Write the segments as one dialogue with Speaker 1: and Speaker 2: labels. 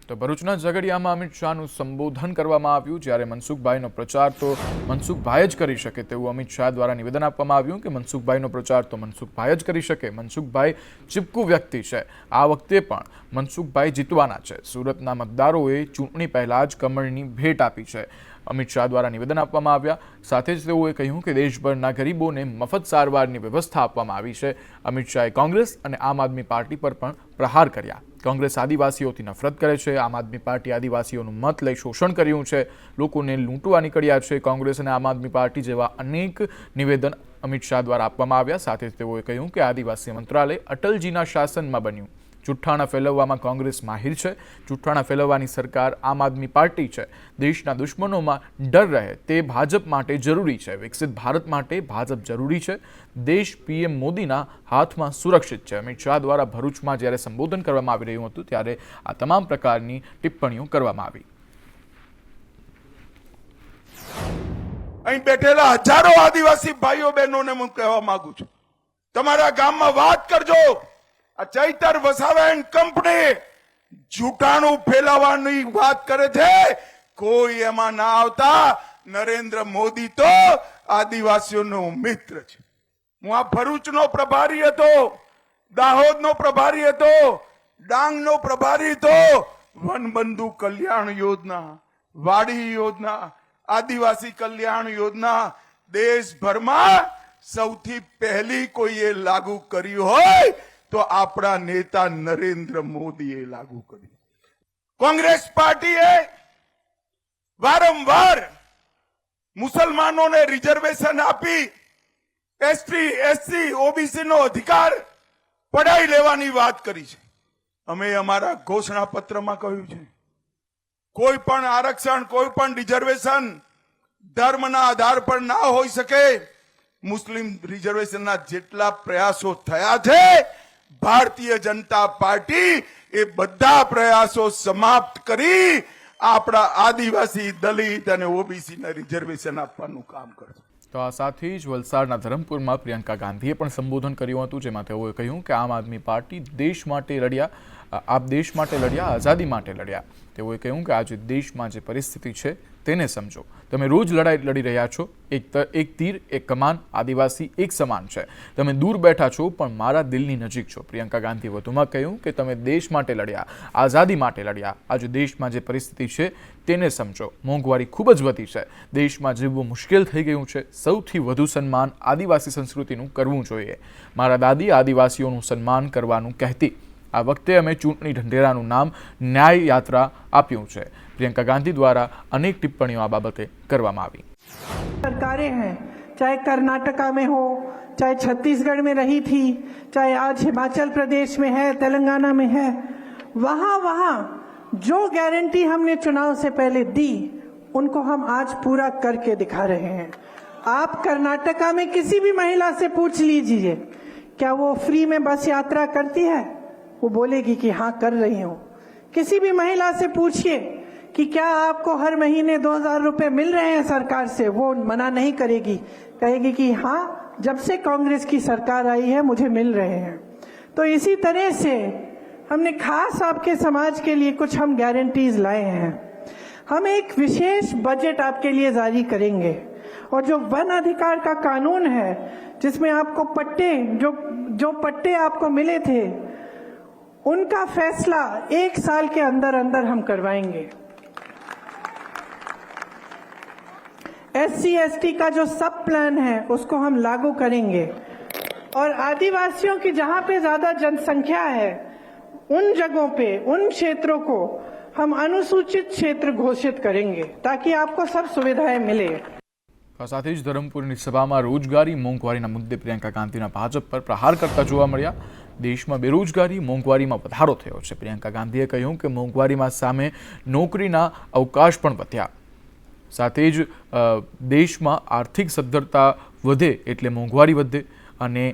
Speaker 1: તો ભરૂચના ઝઘડિયામાં અમિત શાહનું સંબોધન કરવામાં આવ્યું, જ્યારે મનસુખભાઈનો પ્રચાર તો મનસુખભાઈ જ કરી શકે તેવું અમિત શાહ દ્વારા નિવેદન આપવામાં આવ્યું કે મનસુખભાઈનો પ્રચાર તો મનસુખભાઈ જ કરી શકે, મનસુખભાઈ ચીપકુ વ્યક્તિ છે, આ વખતે પણ મનસુખભાઈ જીતવાના છે, સુરતના મતદારોએ ચૂંટણી પહેલા જ કમળની ભેટ આપી છે, અમિત શાહ દ્વારા નિવેદન આપવામાં આવ્યા। સાથે જ તેઓએ કહ્યું કે દેશભરના ગરીબોને મફત સારવારની વ્યવસ્થા આપવામાં આવી છે। અમિત શાહે કોંગ્રેસ અને આમ આદમી પાર્ટી પર પણ પ્રહાર કર્યા। કોંગ્રેસ આદિવાસીઓથી નફરત કરે છે, આમ આદમી પાર્ટી આદિવાસીઓનું મત લઈ શોષણ કર્યું છે, લોકોને લૂંટવા નીકળ્યા છે। કોંગ્રેસ અને આમ આદમી પાર્ટી જેવા અનેક નિવેદન અમિત શાહ દ્વારા આપવામાં આવ્યા। સાથે જ તેઓએ કહ્યું કે આદિવાસી મંત્રાલય અટલજીના શાસનમાં બન્યું, જુઠ્ઠાણા ફેલાવવામાં કોંગ્રેસ માહિર છે, જુઠ્ઠાણા ફેલાવવાની સરકાર આમ આદમી પાર્ટી છે, દેશના દુશ્મનોમાં ડર રહે તે ભાજપ માટે જરૂરી છે, વિકસિત ભારત માટે ભાજપ જરૂરી છે, દેશ પીએમ મોદીના હાથમાં સુરક્ષિત છે। અમિત શાહ દ્વારા ભરૂચમાં જ્યારે સંબોધન કરવામાં આવી રહ્યું હતું ત્યારે આ તમામ પ્રકારની ટિપ્પણીઓ કરવામાં આવી।
Speaker 2: અહીં બેઠેલા હજારો આદિવાસી ભાઈઓ બહેનોને હું કહેવા માંગુ છું, તમારા ગામમાં વાત કરજો, આ ચૈતર વસાવા કંપની જૂઠાણું ફેલાવવાની વાત કરે છે, કોઈ એમાં ના આવતા। નરેન્દ્ર મોદી તો આદિવાસીઓનો મિત્ર છે। હું આ ભરૂચનો પ્રભારી હતો, દાહોદનો પ્રભારી હતો, ડાંગનો પ્રભારી હતો। વનબંધુ કલ્યાણ યોજના, વાડી યોજના, આદિવાસી કલ્યાણ યોજના દેશભરમાં સૌથી પહેલી કોઈએ લાગુ કરી હોય તો આપણા નેતા નરેન્દ્ર મોદીએ લાગુ કરી। કોંગ્રેસ પાર્ટીએ વારંવાર મુસલમાનોને રિઝર્વેશન આપી, એસટી, એસસી, ઓબીસી નો અધિકાર પડાવી લેવાની વાત કરી છે। અમે અમારા ઘોષણા પત્રમાં કહ્યું છે, કોઈ પણ આરક્ષણ, કોઈ પણ રિઝર્વેશન ધર્મના આધાર પર ના હોઈ શકે। મુસ્લિમ રિઝર્વેશનના જેટલા પ્રયાસો થયા છે, ભારતીય જનતા પાર્ટી એ બધા પ્રયાસો સમાપ્ત કરી આપણા આદિવાસી, દલિત અને ઓબીસીને રિઝર્વેશન આપવાનું કામ કરશે।
Speaker 1: તો આ સાથે જ વલસાડના ધરમપુરમાં પ્રિયંકા ગાંધીએ પણ સંબોધન કર્યું હતું, જેમાં તેઓએ કહ્યું કે આમ આદમી પાર્ટી દેશ માટે લડ્યા, આપ દેશ માટે લડ્યા, આઝાદી માટે લડ્યા। તેઓએ કહ્યું કે આજે દેશમાં જે પરિસ્થિતિ છે તેને સમજો, તમે રોજ લડાઈ લડી રહ્યા છો, એક તીર એક કમાન, આદિવાસી એક સમાન છે, તમે દૂર બેઠા છો પણ મારા દિલની નજીક છો। પ્રિયંકા ગાંધી વધુમાં કહ્યું કે તમે દેશ માટે લડ્યા, આઝાદી માટે લડ્યા, આજે દેશમાં જે પરિસ્થિતિ છે તેને સમજો, મોંઘવારી ખૂબ જ વધી છે, દેશમાં જીવવું મુશ્કેલ થઈ ગયું છે, સૌથી વધુ સન્માન આદિવાસી સંસ્કૃતિનું કરવું જોઈએ। મારા દાદી આદિવાસીઓનું સન્માન કરવાનું કહેતી, આ વખતે અમે ચૂંટણી ઢંઢેરાનું નામ ન્યાય યાત્રા આપ્યું છે। प्रियंका गांधी द्वारा अनेक टिप्पणियों आ बाबते करवामां आवी।
Speaker 3: सरकारें हैं, चाहे कर्नाटका में हो, चाहे छत्तीसगढ़ में रही थी, चाहे आज हिमाचल प्रदेश में है, तेलंगाना में है, वहाँ जो गारंटी हमने चुनाव से पहले दी उनको हम आज पूरा करके दिखा रहे हैं। आप कर्नाटका में किसी भी महिला से पूछ लीजिए, क्या वो फ्री में बस यात्रा करती है? वो बोलेगी कि हाँ कर रही हूँ। किसी भी महिला से पूछिए कि क्या आपको हर महीने 2000 रुपए मिल रहे हैं सरकार से, वो मना नहीं करेगी, कहेगी कि हाँ जब से कांग्रेस की सरकार आई है मुझे मिल रहे हैं। तो इसी तरह से हमने खास आपके समाज के लिए कुछ हम गारंटीज लाए हैं। हम एक विशेष बजट आपके लिए जारी करेंगे और जो वन अधिकार का कानून है, जिसमें आपको पट्टे जो पट्टे आपको मिले थे उनका फैसला 1 साल के अंदर अंदर हम करवाएंगे। SC/ST का जो सब प्लान है उसको हम लागू करेंगे और आदिवासियों की जहां पे ज्यादा जनसंख्या है उन जगहों पे, उन क्षेत्रों को हम अनुसूचित क्षेत्र घोषित करेंगे ताकि आपको सब सुविधाएं मिले।
Speaker 1: साथ ही धरमपुर सभा में रोजगारी मोंघवारी मुद्दे प्रियंका गांधी भाजप पर प्रहार करता जोवा मळ्या। देश में बेरोजगारी मोंघवारी में वधारो थयो छे। प्रियंका गांधीए कह્યું કે મોંઘવારીમાં સામે નોકરીના અવકાશ પણ વધ્યા। સાથે જ દેશમાં આર્થિક સદ્ધરતા વધે એટલે મોંઘવારી વધે। અને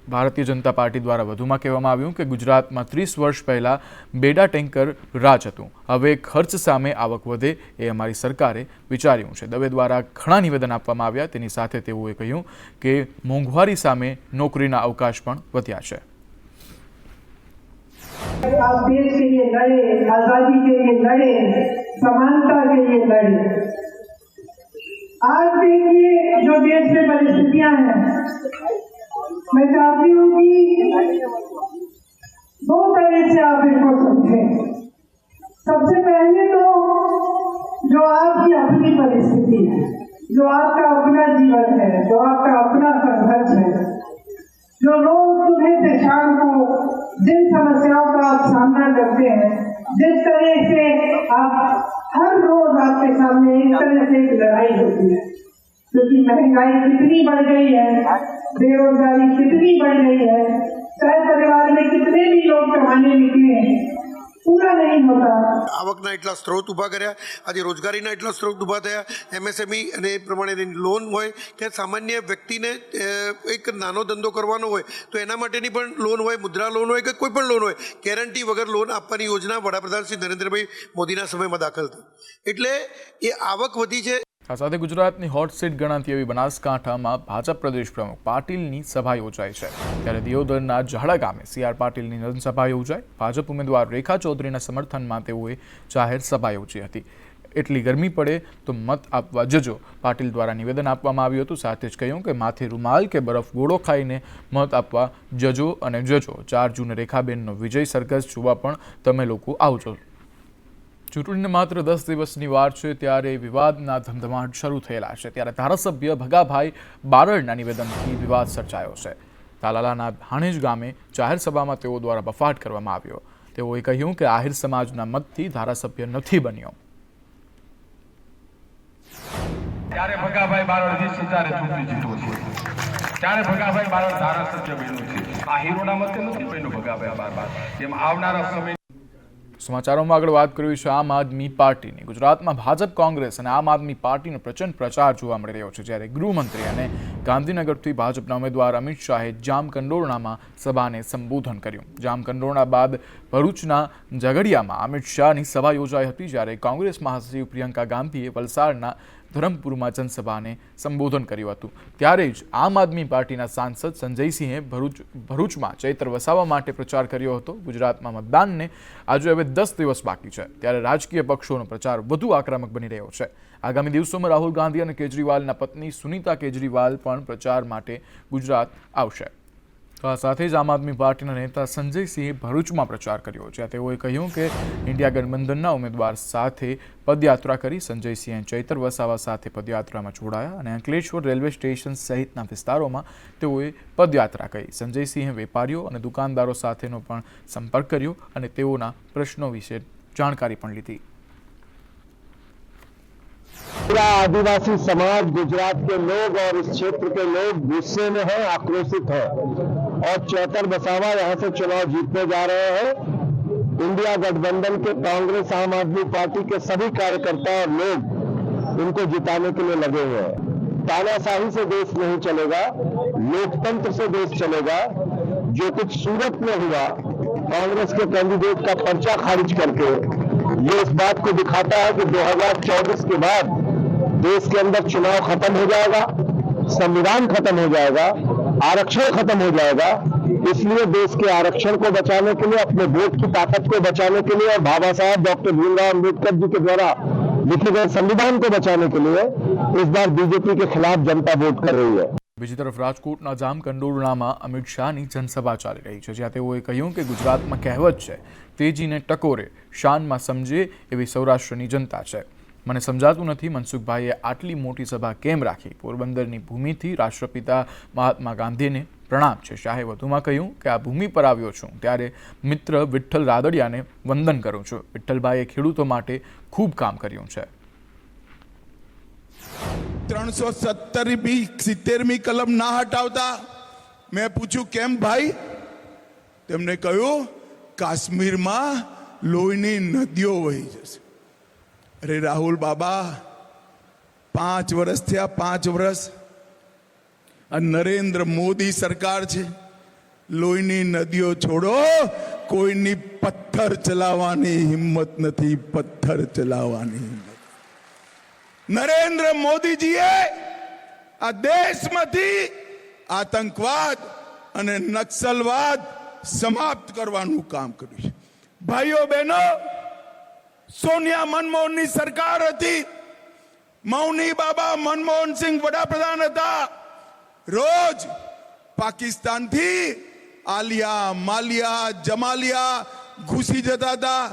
Speaker 1: ભારતીય જનતા પાર્ટી દ્વારા વધુમાં કહેવામાં આવ્યું કે ગુજરાતમાં 30 વર્ષ પહેલા બેડા ટેન્કર રાજ હતું, હવે ખર્ચ સામે આવક વધે એ અમારી સરકારે વિચાર્યું છે। દવે દ્વારા ઘણા નિવેદન આપવામાં આવ્યા। તેની સાથે તેઓએ કહ્યું કે મોંઘવારી સામે નોકરીના અવકાશ પણ વધ્યા છે।
Speaker 3: आप देश के लिए लड़े, आजादी के लिए लड़े, समानता के लिए लड़े। आज देखिए जो देश में परिस्थितियां हैं, मैं चाहती हूँ कि दो तरह से आप इनको समझें। सबसे पहले तो जो आपकी अपनी परिस्थिति है, जो आपका अपना जीवन है, जो आपका अपना संघर्ष है, जो रोज सुबह से शाम को जिन समस्याओं का आप सामना करते हैं, जिस तरह से आप हर रोज आपके सामने एक तरह से एक लड़ाई होती है, क्योंकि महंगाई कितनी बढ़ गई है, बेरोजगारी कितनी बढ़ गई है, चाहे परिवार में कितने भी लोग कमाने निकले हैं, पूरा नहीं होता।
Speaker 4: આવકના એટલા સ્ત્રોત ઊભા કર્યા, આજે રોજગારીના એટલા સ્ત્રોત ઊભા થયા, એમએસએમઈ અને એ પ્રમાણે લોન હોય કે સામાન્ય વ્યક્તિને એક નાનો ધંધો કરવાનો હોય તો એના માટેની પણ લોન હોય, મુદ્રા લોન હોય કે કોઈ પણ લોન હોય, ગેરંટી વગર લોન આપવાની યોજના વડાપ્રધાન શ્રી નરેન્દ્રભાઈ મોદીના સમયમાં દાખલ થઈ, એટલે એ આવક વધી છે।
Speaker 1: આ સાથે ગુજરાતની હોટ સીટ ગણાતી એવી બનાસકાંઠામાં ભાજપ પ્રદેશ પ્રમુખ પાટીલની સભા યોજાઈ છે, ત્યારે દિયોદરના ઝાડા ગામે CR પાટીલની જનસભા યોજાઈ। ભાજપ ઉમેદવાર રેખા ચૌધરીના સમર્થનમાં તેઓએ જાહેર સભા યોજી હતી। એટલી ગરમી પડે તો મત આપવા જજો, પાટીલ દ્વારા નિવેદન આપવામાં આવ્યું હતું। સાથે જ કહ્યું કે માથે રૂમાલ કે બરફ ગોળો ખાઈને મત આપવા જજો અને જજો। 4 જૂને રેખાબેનનો વિજય સરઘસ જોવા પણ તમે લોકો આવજો। ચૂંટણીને માત્ર 10 દિવસની વાર છે, ત્યારે વિવાદના ધમધમાટ શરૂ થયેલા છે, ત્યારે ધારાસભ્ય ભગાભાઈ બારડના નિવેદનથી વિવાદ સર્જાયો છે। તાલાલાના ભાણેજ ગામે જાહેર સભામાં તેઓ દ્વારા બફાટ કરવામાં આવ્યો। તેઓએ કહ્યું કે આહિર સમાજના મતથી ધારાસભ્ય નથી બન્યો।
Speaker 5: ત્યારે ભગાભાઈ બારડ 20,000 ચૂંટણી જીત્યો છે, ત્યારે ભગાભાઈ બારડ ધારાસભ્ય બન્યો છે, આહિરોના મતે નથી બન્યો ભગાભાઈ બારડ। એમ આવનારા સમય
Speaker 1: સમાચારોમાં આગળ વાત કરવી છે આમ આદમી પાર્ટીની। ગુજરાતમાં ભાજપ, કોંગ્રેસ અને આમ આદમી પાર્ટીનો પ્રચંડ પ્રચાર જોવા મળી રહ્યો છે, જ્યારે ગૃહમંત્રી અને ગાંધીનગરથી ભાજપના ઉમેદવાર અમિત શાહે જામકંડોરણામાં સભાને સંબોધન કર્યું। જામકંડોરણા બાદ ભરૂચના ઝઘડિયામાં અમિત શાહની સભા યોજાઈ હતી, જ્યારે કોંગ્રેસ મહાસચિવ પ્રિયંકા ગાંધીએ વલસાડના ધરમપુરમાં જનસભાને સંબોધન કર્યું હતું। ત્યારે જ આમ આદમી પાર્ટીના સાંસદ સંજયસિંહે ભરૂચમાં ચૈતર વસાવા માટે પ્રચાર કર્યો હતો। ગુજરાતમાં મતદાનને આજે હવે 10 દિવસ બાકી છે, ત્યારે રાજકીય પક્ષોનો પ્રચાર વધુ આક્રમક બની રહ્યો છે। આગામી દિવસોમાં રાહુલ ગાંધી અને કેજરીવાલના પત્ની સુનીતા કેજરીવાલ પણ પ્રચાર માટે ગુજરાત આવશે। તો આ સાથે જ આમ આદમી પાર્ટીના નેતા સંજયસિંહે ભરૂચમાં પ્રચાર કર્યો, જ્યાં તેઓએ કહ્યું કે ઇન્ડિયા ગઠબંધનના ઉમેદવાર સાથે પદયાત્રા કરી। સંજયસિંહે ચૈતર વસાવા સાથે પદયાત્રામાં જોડાયા અને અંકલેશ્વર રેલવે સ્ટેશન સહિતના વિસ્તારોમાં તેઓએ પદયાત્રા કરી। સંજયસિંહે વેપારીઓ અને દુકાનદારો સાથેનો પણ સંપર્ક કર્યો અને તેઓના પ્રશ્નો વિશે જાણકારી પણ લીધી।
Speaker 6: पूरा आदिवासी समाज, गुजरात के लोग और इस क्षेत्र के लोग गुस्से में है, आक्रोशित है और चैतर वसावा यहाँ से चुनाव जीतने जा रहे हैं। इंडिया गठबंधन के कांग्रेस, आम आदमी पार्टी के सभी कार्यकर्ता और लोग इनको जिताने के लिए लगे हुए हैं। तानाशाही से देश नहीं चलेगा, लोकतंत्र से देश चलेगा। जो कुछ सूरत में हुआ, कांग्रेस के कैंडिडेट का पर्चा खारिज करके, ये इस बात को दिखाता है कि 2024 के बाद देश के अंदर चुनाव खत्म हो जाएगा, संविधान खत्म हो जाएगा, आरक्षण खत्म हो जाएगा। इसलिए देश के आरक्षण को बचाने के लिए, अपने वोट की ताकत को बचाने के लिए और बाबा साहब डॉक्टर भीमराव अम्बेडकर जी के द्वारा लिखे गए संविधान को बचाने के लिए इस बार बीजेपी के खिलाफ जनता वोट कर रही है।
Speaker 1: બીજી તરફ રાજકોટના જામકંડોરણામાં અમિત શાહની જનસભા ચાલી રહી છે, જ્યાં તેઓએ કહ્યું કે ગુજરાતમાં કહેવત છે, તેજીને ટકોરે શાનમાં સમજે એવી સૌરાષ્ટ્રની જનતા છે। મને સમજાતું નથી મનસુખભાઈએ આટલી મોટી સભા કેમ રાખી। પોરબંદરની ભૂમિથી રાષ્ટ્રપિતા મહાત્મા ગાંધીને પ્રણામ છે। શાહે વધુમાં કહ્યું કે આ ભૂમિ પર આવ્યો છું ત્યારે મિત્ર વિઠ્ઠલ રાદડિયાને વંદન કરું છું। વિઠ્ઠલભાઈએ ખેડૂતો માટે ખૂબ કામ કર્યું છે।
Speaker 2: 370મી કલમ ના હટાવતા મેં પૂછ્યું કેમ ભાઈ? તેમને કહ્યું કાશ્મીરમાં લોહીની નદીઓ વહી જશે। અરે રાહુલ બાબા, 5 વર્ષ થયા, 5 વર્ષ આ નરેન્દ્ર મોદી સરકાર છે। લોહીની નદીઓ છોડો, કોઈની પથ્થર ચલાવવાની હિંમત નથી, પથ્થર ચલાવવાની હિંમત। નરેન્દ્ર મોદીજીએ આ દેશમાંથી આતંકવાદ અને નક્સલવાદ સમાપ્ત કરવાનું કામ કર્યું છે। ભાઈઓ બહેનો, સોનિયા મનમોહનની સરકાર હતી, મૌની બાબા મનમોહનસિંહ વડાપ્રધાન હતા. રોજ પાકિસ્તાનથી આલિયા, માલિયા, જમાલિયા ઘૂસી જતા હતા,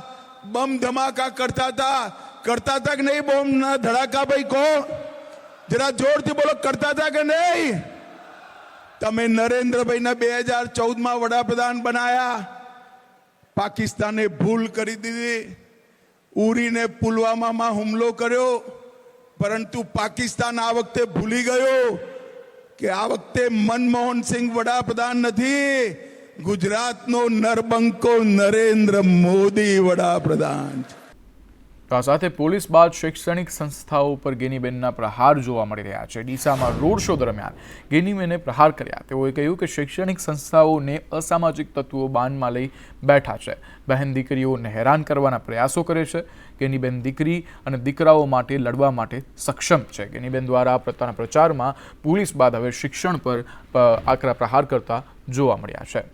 Speaker 2: બમ ધમાકા કરતા હતા કે નહીં? બોમ્બ ના ધડાકા ભાઈ કોણ? જરા જોરથી બોલો, કરતા હતા કે નહીં? તમે નરેન્દ્રભાઈને 2014માં વડાપ્રધાન બનાયા. પાકિસ્તાને ભૂલ કરી દીધી, ઉરીને પુલવામામાં હુમલો કર્યો, પરંતુ પાકિસ્તાન આ વખતે ભૂલી ગયો કે આ વખતે મનમોહનસિંહ વડાપ્રધાન નથી, ગુજરાતનો નરબંકો નરેન્દ્ર મોદી વડાપ્રધાન છે.
Speaker 1: તો આ સાથે પોલીસ બાદ શૈક્ષણિક સંસ્થાઓ પર ગેનીબેનના પ્રહાર જોવા મળી રહ્યા છે. ડીસામાં રોડ શો દરમિયાન ગેનીબેને પ્રહાર કર્યા. તેઓએ કહ્યું કે શૈક્ષણિક સંસ્થાઓને અસામાજિક તત્વો બાનમાં લઈ બેઠા છે, બહેન દીકરીઓને હેરાન કરવાના પ્રયાસો કરે છે. ગેનીબેન દીકરી અને દીકરાઓ માટે લડવા માટે સક્ષમ છે. ગેનીબેન દ્વારા પોતાના પ્રચારમાં પોલીસ બાદ હવે શિક્ષણ પર આકરા પ્રહાર કરતા જોવા મળ્યા છે.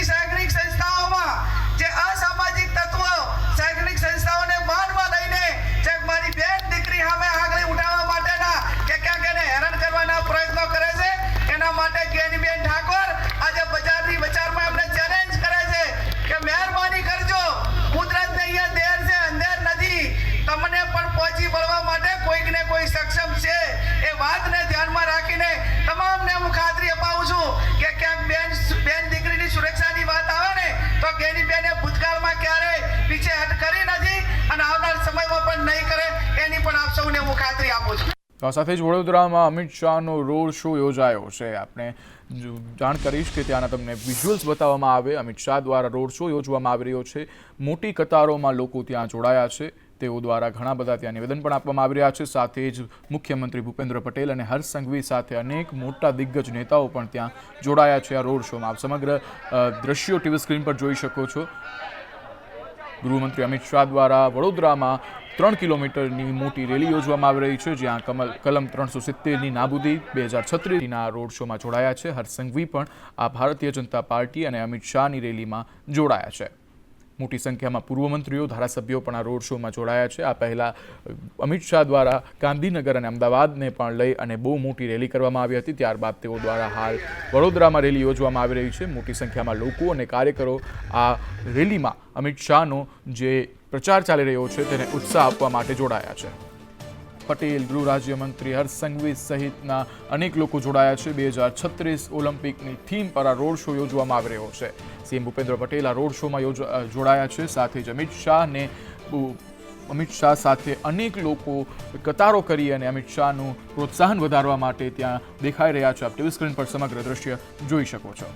Speaker 7: શૈક્ષણિક સંસ્થાઓમાં જે અસામાજિક તત્વો શૈક્ષણિક સંસ્થાઓને માનમાં લઈને જે મારી બેન દીકરી સામે આગળ ઉઠાવવા માટેના કે ક્યાંક એને હેરાન કરવાના પ્રયત્નો કરે છે, એના માટે ગેનીબેન ઠાકોર આજે બજારની વિચારમાં એમને ચેલેન્જ કરે છે કે મહેરબાની કરજો, કુદરતને અહીંયા દેર છે, અંધેર નથી, તમને પણ પહોંચી વળવા માટે કોઈક ને કોઈ સક્ષમ છે. એ વાતને ધ્યાનમાં રાખીને તમામને હું ખાતરી અપાવું છું કે ક્યાંક બેન દીકરીની સુરક્ષાની વાત આવે ને તો ગેનીબેને ભૂતકાળમાં ક્યારેય પીછેહટ કરી નથી અને આવનાર સમયમાં પણ નહીં કરે, એની પણ આપ સૌને હું ખાતરી આપું છું.
Speaker 1: આ સાથે જ વડોદરામાં અમિત શાહનો રોડ શો યોજાયો છે. આપણે જાણ કરીશ કે ત્યાંના તમને વિઝ્યુઅલ્સ બતાવવામાં આવે. અમિત શાહ દ્વારા રોડ શો યોજવામાં આવી રહ્યો છે. મોટી કતારોમાં લોકો ત્યાં જોડાયા છે. તેઓ દ્વારા ઘણા બધા ત્યાં નિવેદન પણ આપવામાં આવી રહ્યા છે. સાથે જ મુખ્યમંત્રી ભૂપેન્દ્ર પટેલ અને હર્ષ સંઘવી સાથે અનેક મોટા દિગ્ગજ નેતાઓ પણ ત્યાં જોડાયા છે આ રોડ શોમાં. આપ સમગ્ર દ્રશ્યો ટીવી સ્ક્રીન પર જોઈ શકો છો. ગૃહમંત્રી અમિત શાહ દ્વારા વડોદરામાં 3 કિલોમીટરની મોટી રેલી યોજવામાં આવી રહી છે, જ્યાં કલમ 370ની નાબૂદી 2036ના રોડ શોમાં જોડાયા છે. હર્ષ સંઘવી પણ આ ભારતીય જનતા પાર્ટી અને અમિત શાહની રેલીમાં જોડાયા છે. મોટી સંખ્યામાં પૂર્વ મંત્રીઓ, ધારાસભ્યો પણ આ રોડ શોમાં જોડાયા છે. આ પહેલાં અમિત શાહ દ્વારા ગાંધીનગર અને અમદાવાદને પણ લઈ અને બહુ મોટી રેલી કરવામાં આવી હતી. ત્યારબાદ તેઓ દ્વારા હાલ વડોદરામાં રેલી યોજવામાં આવી રહી છે. મોટી સંખ્યામાં લોકો અને કાર્યકરો આ રેલીમાં અમિત શાહનો જે પ્રચાર ચાલી રહ્યો છે તેને ઉત્સાહ આપવા માટે જોડાયા છે. પટેલ, ગૃહ રાજ્યમંત્રી હર્ષ સંઘવી સહિતના અનેક લોકો જોડાયા છે. 2036 ઓલિમ્પિકની થીમ પર આ રોડ શો યોજવામાં આવી રહ્યો છે. સીએમ ભૂપેન્દ્ર પટેલ આ રોડ શોમાં જોડાયા છે. સાથે જ અમિત શાહ સાથે અનેક લોકો કતારો કરી અને અમિત શાહનું પ્રોત્સાહન વધારવા માટે ત્યાં દેખાઈ રહ્યા છે. આપ ટીવી સ્ક્રીન પર સમગ્ર દ્રશ્ય જોઈ શકો છો.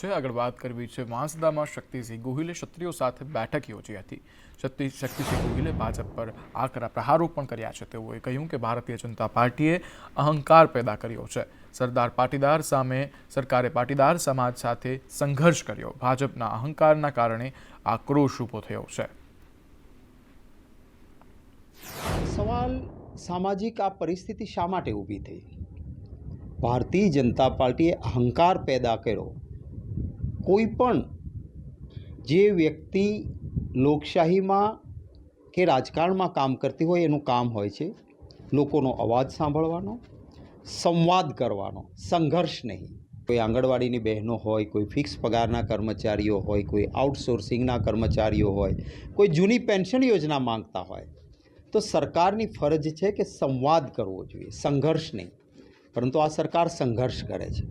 Speaker 1: આગળ વાત કરવી છે વાંસદામાં શક્તિસિંહ ગોહિલે ક્ષત્રિયો સાથે બેઠક યોજી હતી. શક્તિસિંહ ગોહિલે ભાજપ પર આકરા પ્રહારો પણ કર્યા છે. તેઓએ કહ્યું કે ભારતીય જનતા પાર્ટીએ અહંકાર પેદા કર્યો છે. સરદાર પાટીદાર સામે સરકારે પાટીદાર સમાજ સાથે સંઘર્ષ કર્યો. ભાજપના અહંકારના કારણે આક્રોશ ઊભો થયો છે.
Speaker 8: સવાલ સામાજિક આ પરિસ્થિતિ શા માટે ઊભી થઈ? ભારતીય જનતા પાર્ટીએ અહંકાર પેદા કર્યો. કોઈ પણ જે વ્યક્તિ લોકશાહીમાં કે રાજકારણમાં કામ કરતી હોય એનું કામ હોય છે લોકોનો અવાજ સાંભળવાનો, સંવાદ કરવાનો, સંઘર્ષ નહીં. કોઈ આંગણવાડીની બહેનો હોય, કોઈ ફિક્સ પગારના કર્મચારીઓ હોય, કોઈ આઉટસોર્સિંગના કર્મચારીઓ હોય, કોઈ જૂની પેન્શન યોજના માંગતા હોય, તો સરકારની ફરજ છે કે સંવાદ કરવો જોઈએ, સંઘર્ષ નહીં. પરંતુ આ સરકાર સંઘર્ષ કરે છે.